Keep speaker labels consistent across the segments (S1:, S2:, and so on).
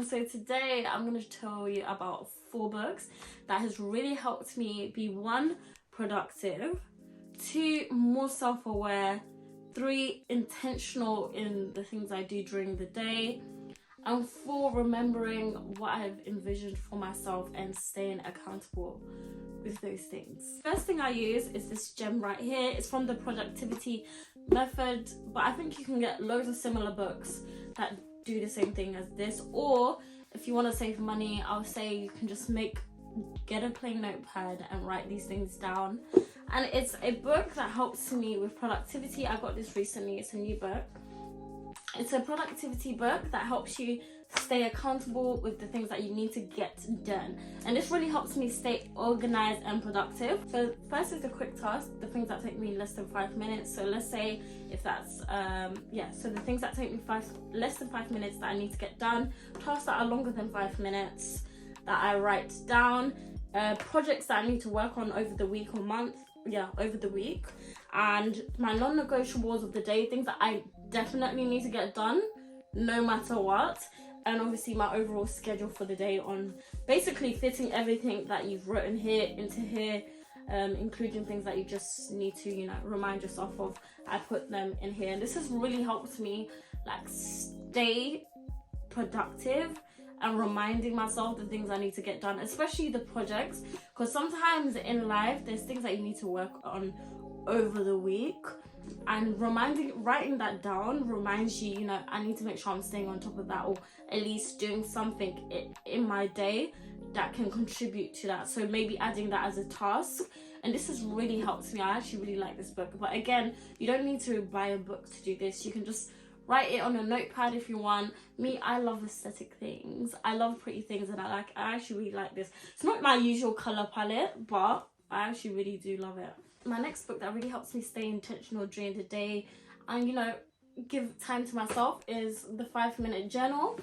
S1: So today I'm going to tell you about 4 books that has really helped me be 1, productive, 2, more self-aware, 3, intentional in the things I do during the day, and 4, remembering what I've envisioned for myself and staying accountable with those things. First thing I use is this gem right here. It's from the Productivity Method, but I think you can get loads of similar books that do the same thing as this, or if you want to save money, I'll say you can just get a plain notepad and write these things down. And it's a book that helps me with productivity. I got this recently. It's a new book. It's a productivity book that helps you stay accountable with the things that you need to get done, and this really helps me stay organized and productive. So first is the quick task, the things that take me less than 5 minutes. So let's say if that's so the things that take me less than 5 minutes that I need to get done, tasks that are longer than 5 minutes that I write down, projects that I need to work on over the week or month, over the week, and my non-negotiables of the day, things that I definitely need to get done no matter what, and obviously my overall schedule for the day, on basically fitting everything that you've written here into here, including things that you just need to remind yourself of. I put them in here, and this has really helped me stay productive and reminding myself the things I need to get done, especially the projects, because sometimes in life there's things that you need to work on over the week, and writing that down reminds you, I need to make sure I'm staying on top of that, or at least doing something in my day that can contribute to that. So maybe adding that as a task, and this has really helped me. I actually really like this book, but again, you don't need to buy a book to do this. You can just write it on a notepad if you want. Me, I love aesthetic things. I love pretty things, and I actually really like this. It's not my usual color palette, but I actually really do love it. My next book that really helps me stay intentional during the day and give time to myself is The 5-Minute Journal.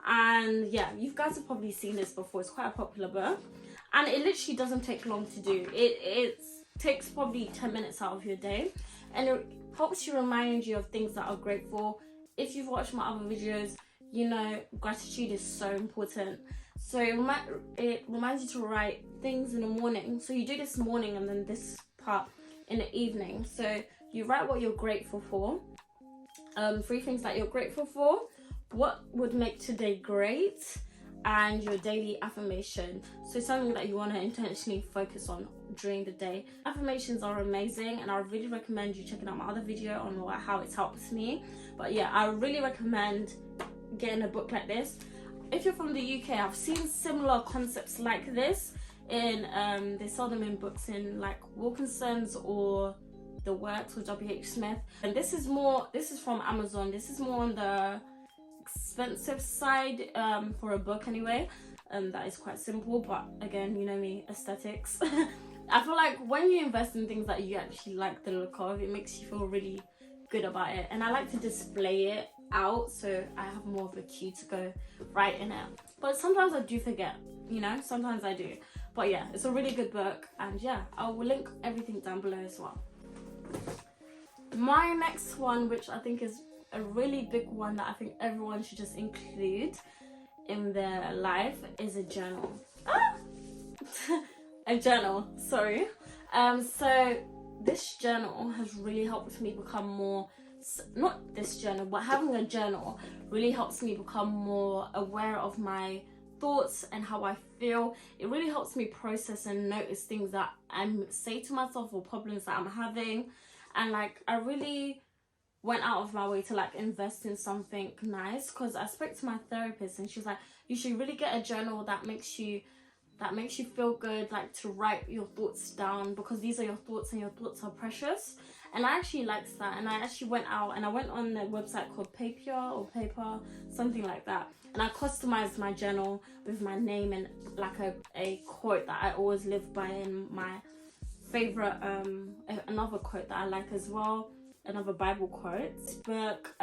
S1: And yeah, you guys have probably seen this before. It's quite a popular book, and it literally doesn't take long to do. It takes probably 10 minutes out of your day, and it helps you remind you of things that are grateful. If you've watched my other videos, gratitude is so important. So it reminds you to write things in the morning. So you do this morning and then this part in the evening. So you write what you're grateful for, 3 things that you're grateful for, what would make today great, and your daily affirmation. So something that you want to intentionally focus on during the day. Affirmations are amazing, and I really recommend you checking out my other video on how it's helped me. But yeah, I really recommend getting a book like this. If you're from the UK, I've seen similar concepts like this in they sell them in books in Wilkinson's or The Works with W.H. Smith, and this is from Amazon. This is more on the expensive side for a book anyway, that is quite simple, but again, me, aesthetics. I feel like when you invest in things that you actually like the look of, it makes you feel really good about it, and I like to display it out so I have more of a cue to go right in it. But sometimes I do forget, sometimes I do. But yeah, it's a really good book, and yeah, I will link everything down below as well. My next one, which I think is a really big one that I think everyone should just include in their life, is a journal. A journal, sorry. So this journal has really helped me become more, not this journal, but having a journal really helps me become more aware of my thoughts and how I feel. It really helps me process and notice things that I say to myself, or problems that I'm having. And I really went out of my way to invest in something nice, because I spoke to my therapist and she was like, you should really get a journal that makes you feel good, to write your thoughts down, because these are your thoughts and your thoughts are precious. And I actually liked that, and I actually went out and I went on a website called Paper, something like that, and I customized my journal with my name and a quote that I always live by, and my favorite another quote that I like as well, another Bible quote. Book,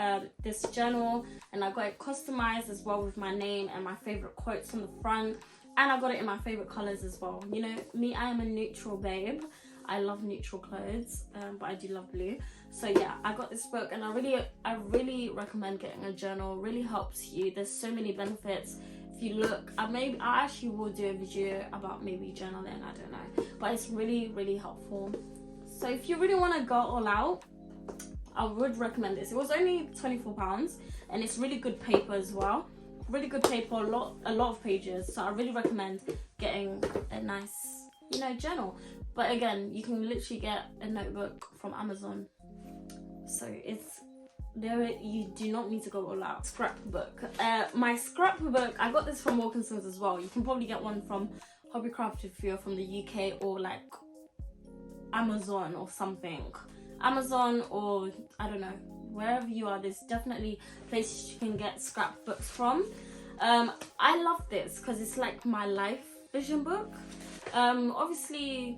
S1: this journal, and I got it customized as well with my name and my favorite quotes on the front, and I got it in my favorite colors as well. Me, I am a neutral babe. I love neutral clothes, but I do love blue. So yeah, I got this book, and I really recommend getting a journal. It really helps you. There's so many benefits. If you look, I actually will do a video about maybe journaling, I don't know, but it's really helpful. So if you really want to go all out, I would recommend this. It was only £24, and it's really good paper as well. Really good paper, a lot of pages. So I really recommend getting a nice, you know, journal. But again, you can literally get a notebook from Amazon. So it's there. You do not need to go all out. Scrapbook. My scrapbook, I got this from Wilkinson's as well. You can probably get one from Hobbycraft if you're from the UK, or like Amazon or something. Amazon, or I don't know, wherever you are, there's definitely places you can get scrapbooks from. I love this because it's like my life vision book. Obviously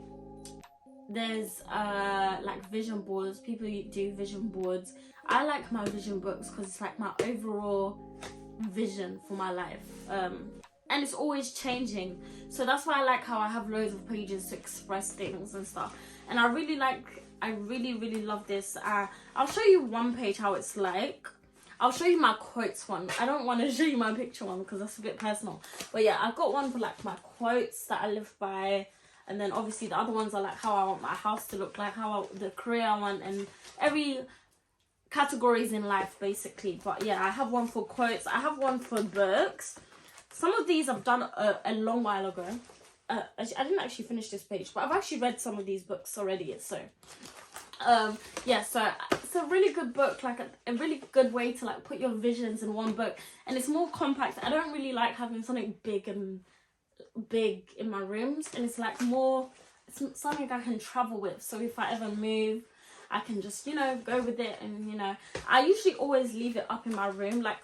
S1: there's like vision boards, people do vision boards. I like my vision books because it's like my overall vision for my life, and it's always changing. So that's why I like how I have loads of pages to express things and stuff. And I really love this. I'll show you one page how it's like. I'll show you my quotes one. I don't want to show you my picture one because that's a bit personal. But yeah, I've got one for like my quotes that I live by. And then obviously the other ones are like how I want my house to look like, the career I want, and every categories in life basically. But yeah, I have one for quotes. I have one for books. Some of these I've done a long while ago. I didn't actually finish this page, but I've actually read some of these books already. So yeah, so it's a really good book, like a really good way to like put your visions in one book, and it's more compact. I don't really like having something big in my rooms, and it's like more, it's something I can travel with. So if I ever move, I can just, you know, go with it. And you know, I usually always leave it up in my room, like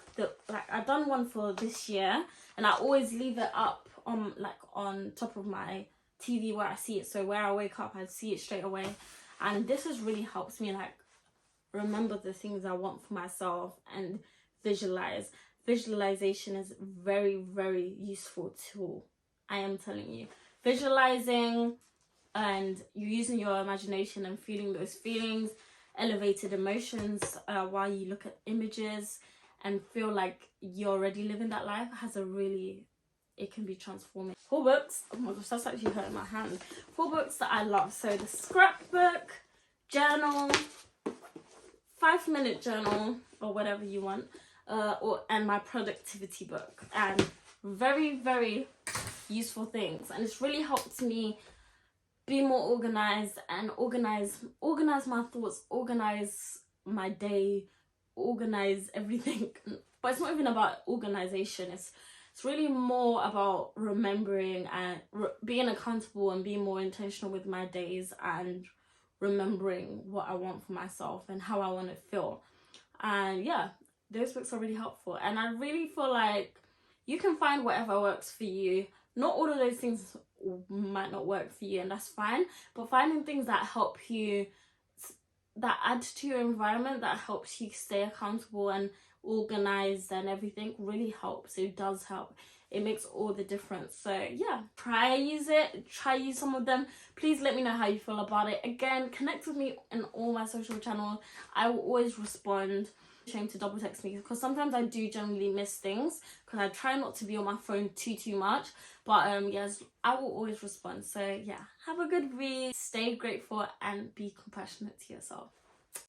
S1: I've done one for this year, and I always leave it up on top of my TV where I see it. So where I wake up, I see it straight away. And this has really helps me like remember the things I want for myself and visualize. Visualization is very useful tool. I am telling you, visualizing and you using your imagination and feeling those feelings, elevated emotions while you look at images and feel like you're already living that life it can be transforming. 4 books, oh my gosh, that's actually hurting my hand. 4 books that I love. So the scrapbook, journal, 5-minute journal, or whatever you want, and my productivity book. And very useful things, and it's really helped me be more organized and organize my thoughts, organize my day, organize everything. But it's not even about organization. It's really more about remembering and being accountable and being more intentional with my days and remembering what I want for myself and how I want to feel. And yeah, those books are really helpful. And I really feel like you can find whatever works for you. Not all of those things might not work for you, and that's fine. But finding things that help you, that add to your environment, that helps you stay accountable and organized and everything, really helps. It does help. It makes all the difference. So yeah, try use some of them. Please let me know how you feel about it. Again, connect with me in all my social channels. I will always respond. Shame to double text me because sometimes I do generally miss things because I try not to be on my phone too much. But yes, I will always respond. So yeah, have a good week, stay grateful, and be compassionate to yourself.